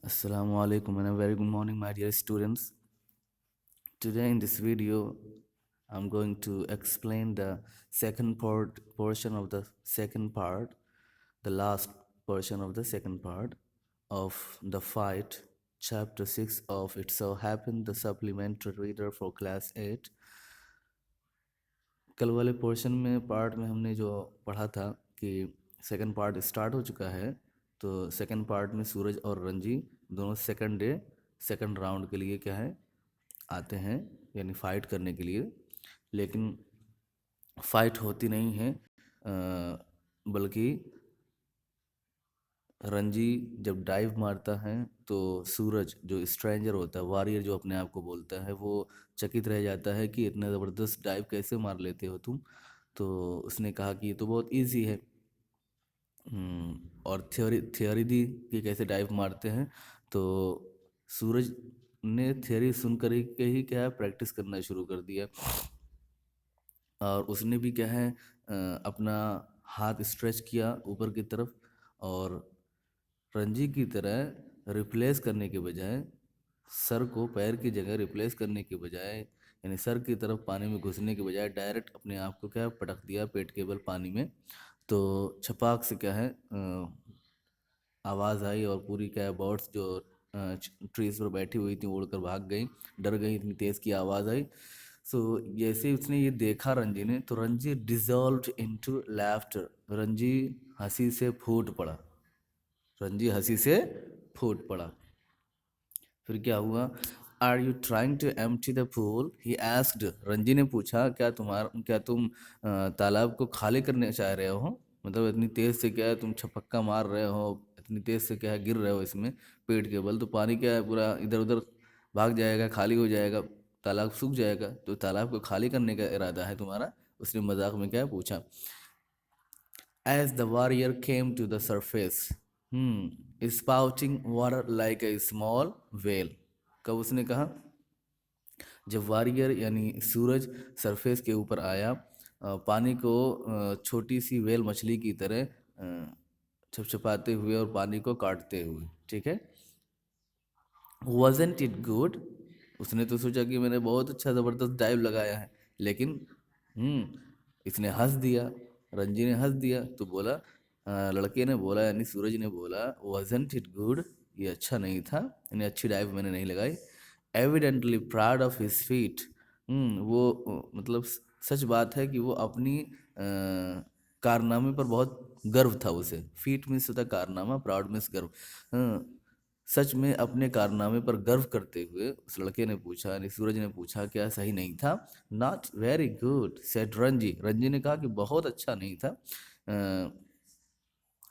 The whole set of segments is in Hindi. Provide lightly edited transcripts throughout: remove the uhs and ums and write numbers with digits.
Assalamu alaikum and a very good morning, my dear students. Today in this video, I'm going to explain the portion of the second part, the last portion of the second part of The Fight, chapter 6 of It So Happened, the supplementary reader for class 8. कल वाले पोर्शन में पार्ट में हमने जो पढ़ा था कि सेकंड पार्ट स्टार्ट हो चुका है, तो सेकंड पार्ट में सूरज और रंजी दोनों सेकंड राउंड के लिए क्या है आते हैं, यानी फ़ाइट करने के लिए। लेकिन फ़ाइट होती नहीं है, बल्कि रंजी जब डाइव मारता है तो सूरज जो स्ट्रेंजर होता है, वॉरियर जो अपने आप को बोलता है, वो चकित रह जाता है कि इतना ज़बरदस्त डाइव कैसे मार लेते हो तुम। तो उसने कहा कि ये तो बहुत इजी है। और थियोरी दी कि कैसे डाइव मारते हैं। तो सूरज ने थियोरी सुनकर ही के ही क्या है प्रैक्टिस करना शुरू कर दिया, और उसने भी क्या है अपना हाथ स्ट्रेच किया ऊपर की तरफ, और रंजी की तरह रिप्लेस करने के बजाय, सर को पैर की जगह रिप्लेस करने के बजाय, यानी सर की तरफ पानी में घुसने के बजाय डायरेक्ट अपने आप को क्या पटक दिया पेट के बल पानी में। तो छपाक से क्या है आवाज़ आई, और पूरी क्या है बर्ड्स जो ट्रीज पर बैठी हुई थी उड़कर भाग गई, डर गई, इतनी तेज़ की आवाज़ आई। सो जैसे ही उसने ये देखा रंजी ने, तो Ranji dissolve into laughter, Ranji हंसी से फूट पड़ा, रंजी हंसी से फूट पड़ा। फिर क्या हुआ? Are you trying to empty the pool, he asked, Ranji ने पूछा क्या तुम तालाब को खाली करने चाह रहे हो? मतलब इतनी तेज़ से क्या है तुम छपक्का मार रहे हो, इतनी तेज़ से क्या है गिर रहे हो इसमें पेट के बल, तो पानी क्या है पूरा इधर उधर भाग जाएगा, खाली हो जाएगा, तालाब सूख जाएगा, तो तालाब को खाली करने का इरादा है तुम्हारा? उसने मजाक में क्या है पूछा। As the warrior came to the surface, spouting water like a small whale. कब उसने कहा? जब वॉरियर यानी सूरज सरफेस के ऊपर आया, पानी को छोटी सी वेल मछली की तरह छपछपाते हुए और पानी को काटते हुए, ठीक है। Wasn't it good? उसने तो सोचा कि मैंने बहुत अच्छा ज़बरदस्त डाइव लगाया है, लेकिन इसने हंस दिया, रंजी ने हंस दिया, तो बोला लड़के ने बोला यानी सूरज ने बोला, wasn't it good? ये अच्छा नहीं था, यानी अच्छी डाइव मैंने नहीं लगाई। Evidently proud of his feet, वो मतलब सच बात है कि वो अपनी कारनामे पर बहुत गर्व था उसे। फीट मीन्स होता कारनामा, प्राउड मीन्स गर्व। सच में अपने कारनामे पर गर्व करते हुए उस लड़के ने पूछा, यानी सूरज ने पूछा, क्या सही नहीं था? Not very good said Ranji, Ranji ने कहा कि बहुत अच्छा नहीं था,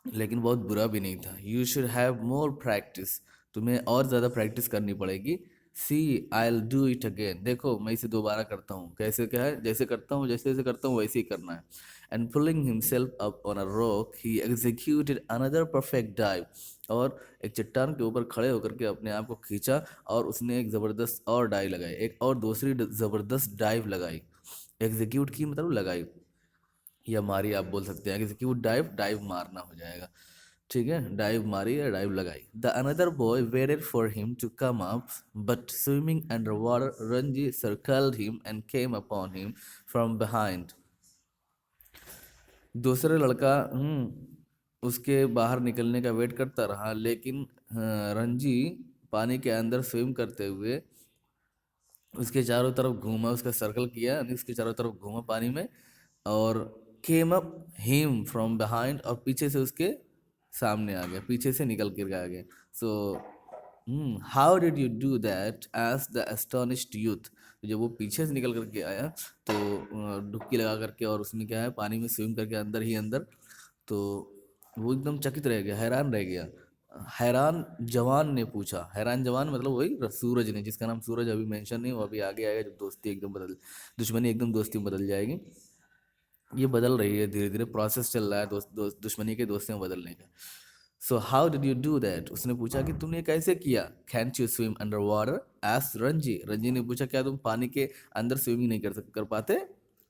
लेकिन बहुत बुरा भी नहीं था। You should have more practice, तुम्हें और ज़्यादा प्रैक्टिस करनी पड़ेगी। See I will do it again, देखो मैं इसे दोबारा करता हूँ, कैसे क्या है, जैसे करता हूँ जैसे जैसे करता हूँ वैसे ही करना है। And pulling himself up on a rock he executed another perfect dive, और एक चट्टान के ऊपर खड़े होकर के अपने आप को खींचा, और उसने एक ज़बरदस्त और डाइव लगाई, एक और दूसरी ज़बरदस्त डाइव लगाई। एग्जीक्यूट की मतलब लगाई, या मारी आप बोल सकते हैं, कि वो डाइव डाइव मारना हो जाएगा, ठीक है। डाइव मारी या डाइव लगाई। The another boy waited for him to come up, but swimming under water Ranji circled him and came upon him from behind. दूसरा लड़का उसके बाहर निकलने का वेट करता रहा, लेकिन रंजी पानी के अंदर स्विम करते हुए उसके चारों तरफ घूमा, उसका सर्कल किया, यानी उसके चारों तरफ घूमा पानी में, और came up him from behind, और पीछे से उसके सामने आ गया, पीछे से निकल कर आ गया। So how did you do that as the astonished youth, जब वो पीछे से निकल करके आया तो डुबकी लगा करके, और उसमें क्या है पानी में स्विम करके अंदर ही अंदर, तो वो एकदम चकित रह गया, हैरान रह गया। हैरान जवान ने पूछा, हैरान जवान मतलब वही सूरज ने, जिसका नाम सूरज अभी मेंशन नहीं, वो अभी आगे आएगा जब दोस्ती एकदम बदल, दुश्मनी एकदम दोस्ती में बदल जाएगी। ये बदल रही है धीरे धीरे, प्रोसेस चल रहा है दुश्मनी के दोस्ती में बदलने का। सो how did you do that, उसने पूछा कि तुमने कैसे किया। Cantt you swim under water S Ranji, Ranji ने पूछा क्या तुम पानी के अंदर स्विमिंग नहीं कर पाते,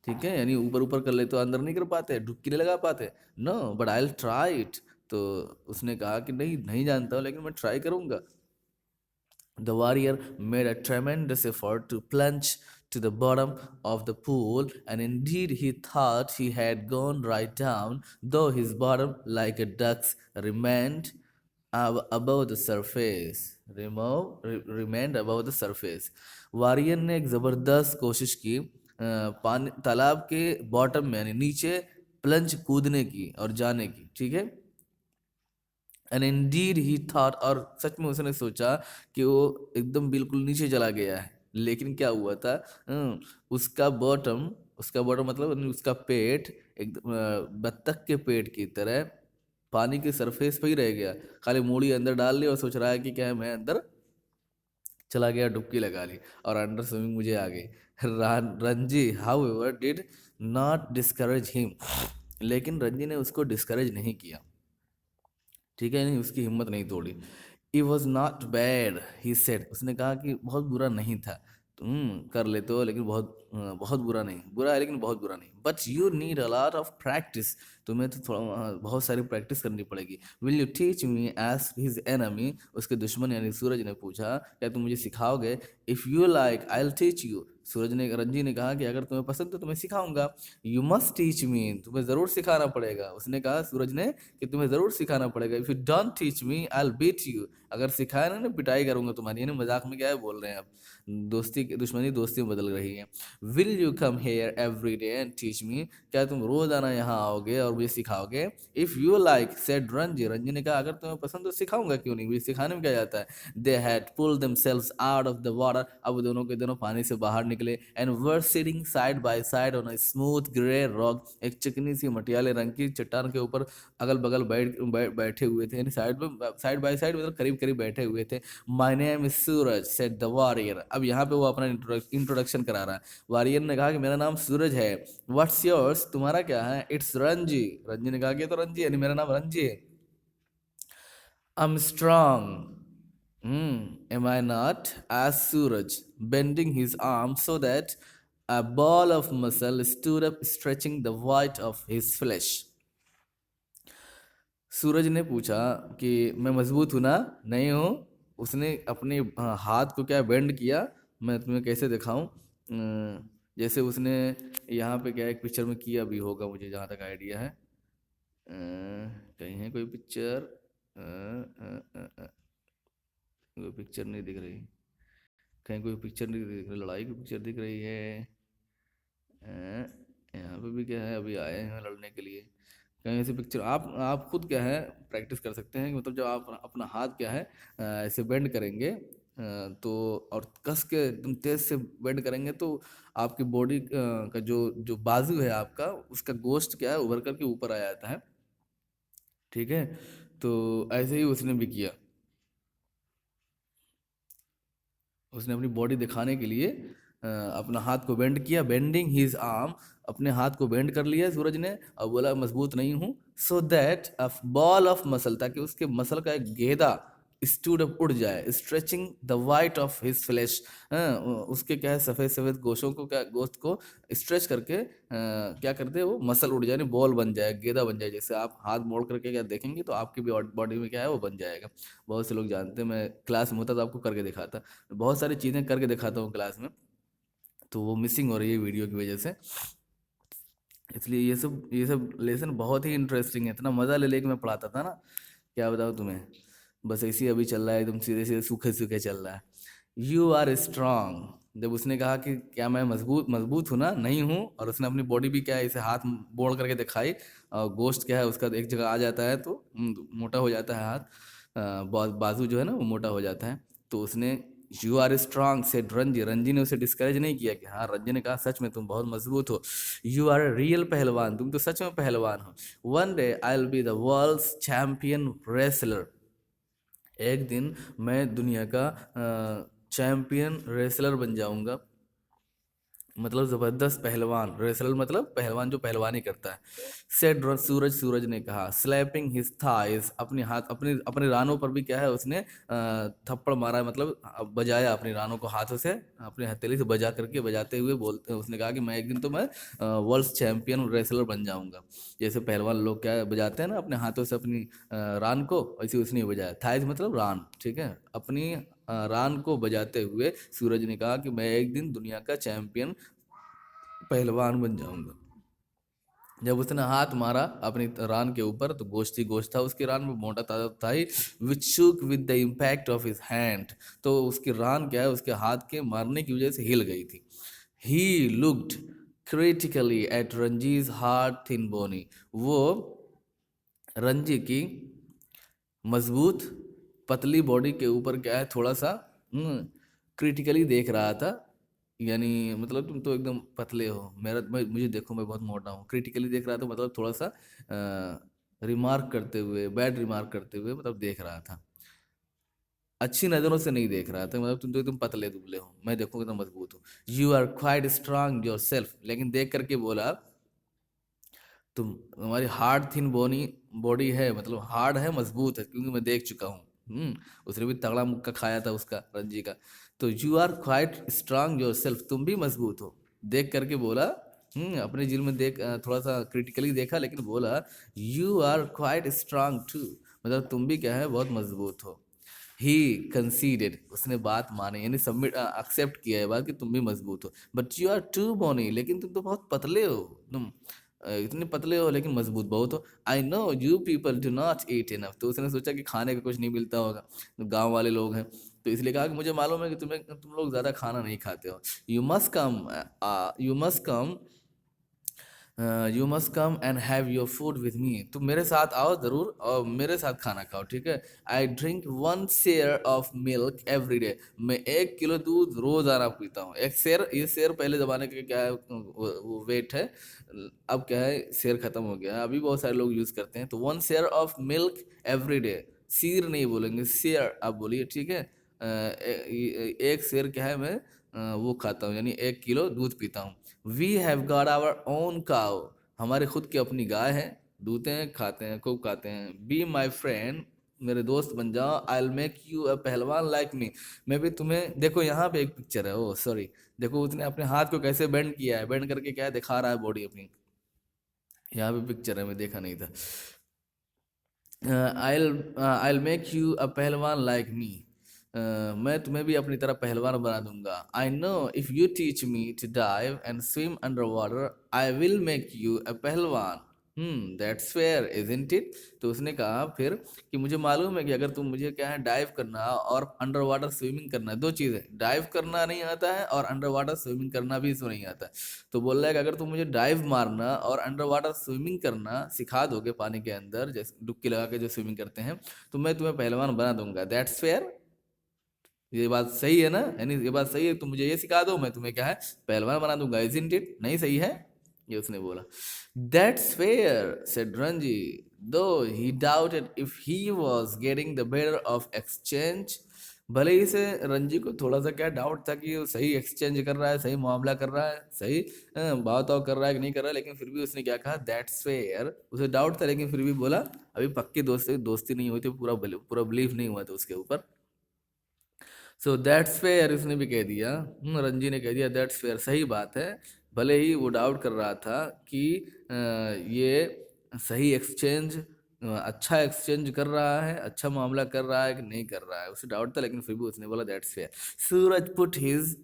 ठीक है, यानी ऊपर ऊपर कर ले तो अंदर नहीं कर पाते, डुबकी नहीं लगा पाते। No but I will try it, तो उसने कहा कि नहीं नहीं जानता हूँ, लेकिन मैं ट्राई करूँगा। The warrior made a tremendous effort to plunge to the bottom of the pool, and indeed he thought he had gone right down, though his bottom, like a duck's, remained above the surface. Remained above the surface. Warrior ने एक ज़बरदस्त कोशिश की पानी तालाब के बॉटम में यानी नीचे प्लंज कूदने की और जाने की, ठीक है। एंड इंडीड ही थॉट, और सच में उसने सोचा कि वो एकदम बिल्कुल नीचे चला गया है। लेकिन क्या हुआ था, उसका बॉटम, उसका बॉटम मतलब उसका पेट एकदम बत्तख के पेट की तरह पानी के सरफेस पे ही रह गया। खाली मूड़ी अंदर डाल ली और सोच रहा है कि क्या है, मैं अंदर चला गया, डुबकी लगा ली और अंडर स्विमिंग मुझे आ गई। Ranji however did not discourage him, लेकिन रंजी ने उसको डिस्करेज नहीं किया, ठीक है, नहीं उसकी हिम्मत नहीं तोड़ी। It was not bad he said, उसने कहा कि बहुत बुरा नहीं था, तुम कर लेते हो लेकिन बहुत बुरा नहीं, बुरा है लेकिन बहुत बुरा नहीं। But you need a lot of practice, तुम्हें तो थोड़ा बहुत सारी प्रैक्टिस करनी पड़ेगी। Will you teach me as his enemy, उसके दुश्मन यानी सूरज ने पूछा, क्या तुम मुझे सिखाओगे? If you like I will teach you, Suraj ने, रंजी ने कहा कि अगर तुम्हें पसंद तो तुम्हें सिखाऊंगा। यू मस्ट टीच मी, तुम्हें ज़रूर सिखाना पड़ेगा, उसने कहा सूरज ने कि तुम्हें ज़रूर सिखाना पड़ेगा। If you don't teach me I will beat you, अगर सिखाया ना पिटाई करूंगा तुम्हारी। यानी मजाक में क्या है बोल रहे हैं आप, दोस्ती दुश्मनी दोस्ती में बदल रही है। Will you come here every day and teach me, क्या तुम रोज आना यहाँ आओगे और मुझे सिखाओगे? If you like said Ranji, Ranji ने कहा अगर तुम्हें पसंद तो सिखाऊंगा, क्यों नहीं, मुझे सिखाने में क्या जाता है। They had pulled themselves out of the water, अब दोनों के दोनों पानी से बाहर निकले। And were sitting side by side on a smooth grey rock, एक चिकनी सी मटियाले रंग की चट्टान के ऊपर अगल बगल बैठे हुए थे, यानी साइड बाय साइड मतलब करीब करीब बैठे हुए थे। My name is Suraj said the warrior, अब यहाँ पे वो अपना इंट्रोडक्शन करा रहा है। वॉरियर ने कहा कि मेरा नाम सूरज है। व्हाट्स योर्स, तुम्हारा क्या है? इट्स रंजी, रंजी ने कहा कि ये तो रंजी, यानी मेरा नाम रंजी है। I am strong, am I not? asked Suraj, bending his arm so that a ball of muscle stood up, stretching the white of his flesh. सूरज ने पूछा कि मैं मजबूत हूं ना? नहीं हूँ। उसने अपने हाथ को क्या बेंड किया, मैं तुम्हें कैसे दिखाऊं, जैसे उसने यहाँ पे क्या एक पिक्चर में किया भी होगा, मुझे जहाँ तक आइडिया है। कहीं है कोई पिक्चर, कोई पिक्चर नहीं दिख रही, कहीं कोई पिक्चर नहीं दिख रही, लड़ाई की पिक्चर दिख रही है। यहाँ पे भी क्या है, अभी आए हैं लड़ने के लिए, कहीं ऐसी पिक्चर। आप खुद क्या है प्रैक्टिस कर सकते हैं कि मतलब जब आप अपना हाथ क्या है ऐसे बेंड करेंगे, तो और कस के एकदम तेज से बेंड करेंगे तो आपकी बॉडी का जो जो बाजू है आपका, उसका गोश्त क्या है उभर करके ऊपर आ जाता है, ठीक है। तो ऐसे ही उसने भी किया, उसने अपनी बॉडी दिखाने के लिए अपना हाथ को बेंड किया, बेंडिंग हिज आर्म, अपने हाथ को बेंड कर लिया सूरज ने और बोला मजबूत नहीं हूँ। So that a ball of muscle, ताकि उसके मसल का एक गेदा स्टूड अप, उड़ जाए, stretching the white of his flash, उसके क्या है सफेद सफेद गोशों को, क्या गोश्त को स्ट्रेच करके क्या करते हैं वो मसल उड़ जाए, बॉल बन जाए, गेदा बन जाए। जैसे आप हाथ मोड़ करके क्या देखेंगे तो आपकी भी बॉडी में क्या है वो बन जाएगा। बहुत से लोग जानते हैं, मैं क्लास में होता तो आपको करके दिखाता, बहुत सारी चीज़ें करके दिखाता हूँ क्लास में, तो वो मिसिंग हो रही है वीडियो की वजह से। इसलिए ये सब लेसन बहुत ही इंटरेस्टिंग है, इतना मज़ा ले लेके मैं पढ़ाता था ना, क्या बताऊँ तुम्हें। बस ऐसे ही अभी चल रहा है, एकदम सीधे सीधे सूखे सूखे चल रहा है। यू आर स्ट्रांग, जब उसने कहा कि क्या मैं मजबूत मजबूत हूँ ना? नहीं हूँ। और उसने अपनी बॉडी भी क्या है इसे हाथ बोड़ करके दिखाई, और गोश्त क्या है उसका एक जगह आ जाता है तो मोटा हो जाता है हाथ, बाजू जो है ना वो मोटा हो जाता है। तो उसने you are strong said Ranji, Ranji ने उसे डिस्करेज नहीं किया कि हाँ, रंजी ने कहा सच में तुम बहुत मजबूत हो। यू आर अ रियल पहलवान, तुम तो सच में पहलवान हो। One day I will be the world's champion wrestler, एक दिन मैं दुनिया का चैंपियन रेसलर बन जाऊंगा, मतलब जबरदस्त पहलवान, रेसलर मतलब पहलवान जो पहलवानी करता है। सेड सूरज, सूरज ने कहा, स्लैपिंग हिज थाइज, अपने हाथ अपने अपने रानों पर भी क्या है उसने थप्पड़ मारा, मतलब बजाया अपनी रानों को हाथों से, अपने हथेली से बजा करके, बजाते हुए बोलते, उसने कहा कि मैं एक दिन तो मैं वर्ल्ड चैंपियन रेसलर बन जाऊंगा। जैसे पहलवान लोग क्या बजाते हैं ना अपने हाथों से अपनी रान को, वैसे उसने बजाया। थाइज मतलब रान, ठीक है, अपनी रान को बजाते हुए सूरज ने कहा कि मैं एक दिन दुनिया का चैंपियन पहलवान बन जाऊंगा। जब उसने हाथ मारा अपनी रान के ऊपर तो गोश्त ही गोश्त था उसकी रान में, मोटा ताजा था ही, which shook with the impact of his hand. तो उसकी रान क्या है, उसके हाथ के मारने की वजह से हिल गई थी। He looked critically at Ranji's hard thin bony. वो रंजी की मजबूत पतली बॉडी के ऊपर क्या है, थोड़ा सा क्रिटिकली देख रहा था। यानी मतलब तुम तो एकदम पतले हो, मुझे देखो मैं बहुत मोटा हूँ। क्रिटिकली देख रहा था मतलब थोड़ा सा रिमार्क करते हुए, बैड रिमार्क करते हुए मतलब देख रहा था। अच्छी नज़रों से नहीं देख रहा था, मतलब तुम तो एकदम पतले दुबले हो, मैं देखो एकदम मजबूत हूँ। You are quite strong yourself, लेकिन देख करके बोला तुम्हारी हार्ड थिन बोनी बॉडी है, मतलब हार्ड है, मजबूत है, क्योंकि मैं देख चुका हूँ। उसने भी तगड़ा मुक्का खाया था उसका, रंजी का। तो you are quite strong yourself, तुम भी मजबूत हो। देख करके बोला, अपने दिल में देख, थोड़ा सा क्रिटिकली देखा, लेकिन बोला you are quite strong too, मतलब तुम भी क्या है, बहुत मजबूत हो। ही कंसीडेड, उसने बात मानी, यानी सबमिट एक्सेप्ट किया है बात कि तुम भी मजबूत हो। बट यू आर टू बोनी, लेकिन तुम तो बहुत पतले हो, तुम इतने पतले हो लेकिन मजबूत बहुत हो। I know you people do not eat enough, तो उसने सोचा कि खाने का कुछ नहीं मिलता होगा, तो गांव वाले लोग हैं, तो इसलिए कहा कि मुझे मालूम है कि तुम लोग ज़्यादा खाना नहीं खाते हो। You must come you must come and have your food with me, तुम मेरे साथ आओ ज़रूर और मेरे साथ खाना खाओ, ठीक है। I drink 1 share of milk every day, मैं 1 किलो दूध रोज़ाना पीता हूँ। एक शेर, ये शेर पहले ज़माने के क्या है, वो वेट है। अब क्या है, शेर ख़त्म हो गया है, अभी बहुत सारे लोग यूज़ करते हैं। तो 1 share of milk every day, सीर नहीं बोलेंगे, शेयर आप बोलिए, ठीक है। एक शेर क्या है, मैं वो खाता हूँ, यानी 1 किलो दूध पीता हूँ। We have got our own cow, हमारे खुद की अपनी गाय है, दूते हैं, खाते हैं, खूब खाते हैं। बी माई फ्रेंड, मेरे दोस्त बन जाओ। आई विल मेक यू अ पहलवान लाइक मी, मैं भी तुम्हें, देखो यहाँ पे एक पिक्चर है, ओ सॉरी, देखो उसने अपने हाथ को कैसे बेंड किया है, बेंड करके क्या है, दिखा रहा है बॉडी अपनी। यहाँ पे पिक्चर है, मैं देखा नहीं था। I'll make you a पहलवान like me, मैं तुम्हें भी अपनी तरह पहलवान बना दूंगा। I know if you teach me to dive and swim underwater I will make you a पहलवान। that's fair isn't it, तो उसने कहा फिर कि मुझे मालूम है कि अगर तुम मुझे क्या है, डाइव करना और अंडर वाटर स्विमिंग करना, दो चीज़ है, डाइव करना नहीं आता है और अंडर वाटर स्विमिंग करना भी इसको नहीं आता है। तो बोल रहा है कि अगर तुम मुझे डाइव मारना और अंडर वाटर स्विमिंग करना सिखा दोगे, पानी के अंदर जैसे डुबकी लगा के जो स्विमिंग करते हैं, तो मैं तुम्हें पहलवान बना दूंगा। दैट्स फेयर, ये बात सही है ना, यानी ये बात सही है, तुम मुझे ये सिखा दो, मैं तुम्हें क्या है, पहलवान बना दूंगा। इजंट इट, नहीं सही है, ये उसने बोला। That's fair said Ranji, though he doubted if he was getting the better of exchange, भले ही से रंजी को थोड़ा सा क्या डाउट था कि वो सही एक्सचेंज कर रहा है, सही मामला कर रहा है, सही भाव ताव कर रहा है कि नहीं कर रहा है, लेकिन फिर भी उसने क्या कहा, दैट्स फेयर, उसे डाउट था लेकिन फिर भी बोला। अभी पक्की दोस्ती दोस्ती नहीं हुई थी, पूरा पूरा बिलीव नहीं हुआ था उसके ऊपर। सो दैट्स फेयर, इसने भी कह दिया, रंजी ने कह दिया दैट्स फेयर, सही बात है। भले ही वो डाउट कर रहा था कि ये सही एक्सचेंज, अच्छा एक्सचेंज कर रहा है, अच्छा मामला कर रहा है कि नहीं कर रहा है, उसे डाउट था, लेकिन फिर भी उसने बोला that's fair. Suraj put his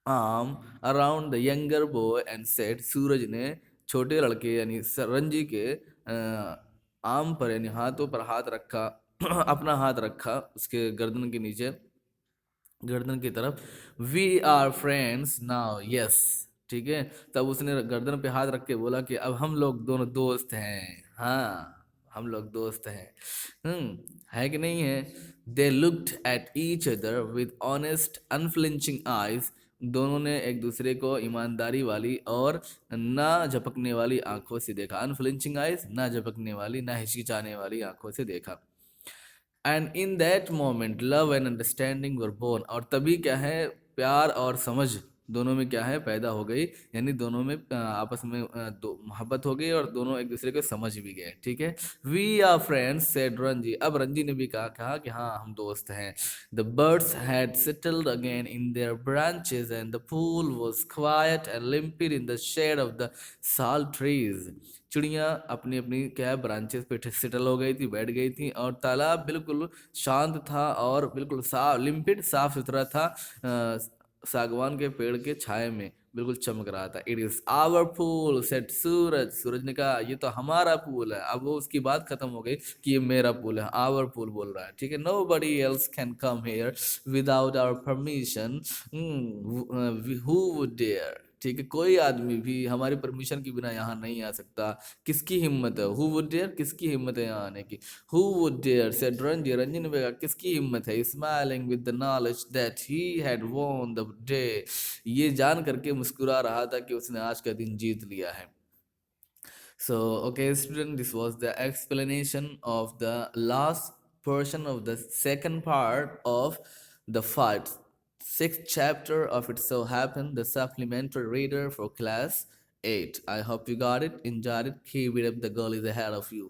arm around the younger boy and said, Suraj ने छोटे लड़के यानी रंजी के आर्म पर यानी हाथों पर हाथ रखा, अपना हाथ रखा उसके गर्दन के नीचे, गर्दन की तरफ। We are friends now yes, ठीक है। तब उसने गर्दन पे हाथ रख के बोला कि अब हम लोग दोनों दोस्त हैं, हाँ हम लोग दोस्त हैं। है कि नहीं है। They looked at each other with honest unflinching eyes, दोनों ने एक दूसरे को ईमानदारी वाली और ना झपकने वाली आंखों से देखा। अनफ्लिंचिंग आईज, ना झपकने वाली, ना हिचकिचाने वाली आंखों से देखा। And in that moment love and understanding were born, और तभी क्या है, प्यार और समझ दोनों में क्या है, पैदा हो गई, यानी दोनों में आपस में दो मोहब्बत हो गई और दोनों एक दूसरे को समझ भी गए। ठीक है, we are friends said Ranji. अब रंजी ने भी कहा कहा कि हाँ हम दोस्त हैं। The birds had settled again in their branches and the pool was quiet and limpid in the shade of the sal trees. चिड़िया अपनी अपनी क्या है ब्रांचेस पे सेटल हो गई थी, बैठ गई थी, और तालाब बिल्कुल शांत था और बिल्कुल साफ लिम्पिड साफ सुथरा था, सागवान के पेड़ के छाए में बिल्कुल चमक रहा था। It is our pool said Suraj. Suraj ने कहा ये तो हमारा पूल है। अब वो उसकी बात खत्म हो गई कि ये मेरा पूल है, आवर पूल बोल रहा है। ठीक है, nobody else can come here without our permission, who would dare. ठीक है, कोई आदमी भी हमारी परमिशन के बिना यहाँ नहीं आ सकता। किसकी हिम्मत है, हु वुड डेयर, किसकी हिम्मत है यहाँ आने की। Who would dare said Ranji. Ranji ने कहा किसकी हिम्मत है, smiling with the knowledge that he had won the day. ये जान करके मुस्कुरा रहा था कि उसने आज का दिन जीत लिया है। So, okay, student, this was the explanation of the last portion of the second part of the fight. Sixth chapter of It So Happened, the supplementary reader for class 8. I hope you got it, enjoyed it. Keep it up, the goal is ahead of you.